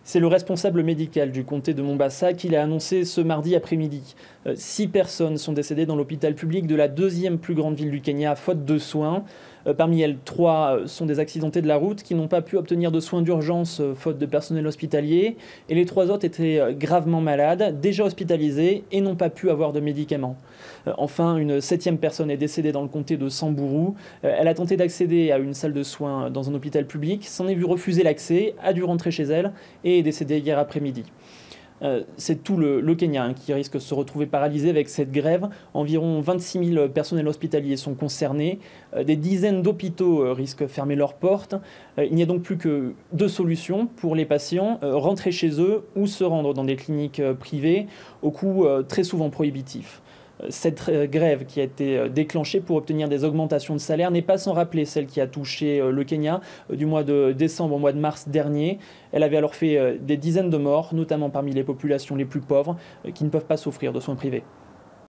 C'est le responsable médical du comté de Mombasa qui l'a annoncé ce mardi après-midi. 6 personnes sont décédées dans l'hôpital public de la deuxième plus grande ville du Kenya, faute de soins. Parmi elles, 3 sont des accidentés de la route qui n'ont pas pu obtenir de soins d'urgence faute de personnel hospitalier. Et les 3 autres étaient gravement malades, déjà hospitalisés et n'ont pas pu avoir de médicaments. Enfin, une 7e personne est décédée dans le comté de Samburu. Elle a tenté d'accéder à une salle de soins dans un hôpital public, s'en est vue refuser l'accès, a dû rentrer chez elle et est décédée hier après-midi. C'est tout le Kenya qui risque de se retrouver paralysé avec cette grève. Environ 26 000 personnels hospitaliers sont concernés. Des dizaines d'hôpitaux risquent de fermer leurs portes. Il n'y a donc plus que 2 solutions pour les patients, rentrer chez eux ou se rendre dans des cliniques privées au coût très souvent prohibitif. Cette grève qui a été déclenchée pour obtenir des augmentations de salaire n'est pas sans rappeler celle qui a touché le Kenya du mois de décembre au mois de mars dernier. Elle avait alors fait des dizaines de morts, notamment parmi les populations les plus pauvres qui ne peuvent pas s'offrir de soins privés.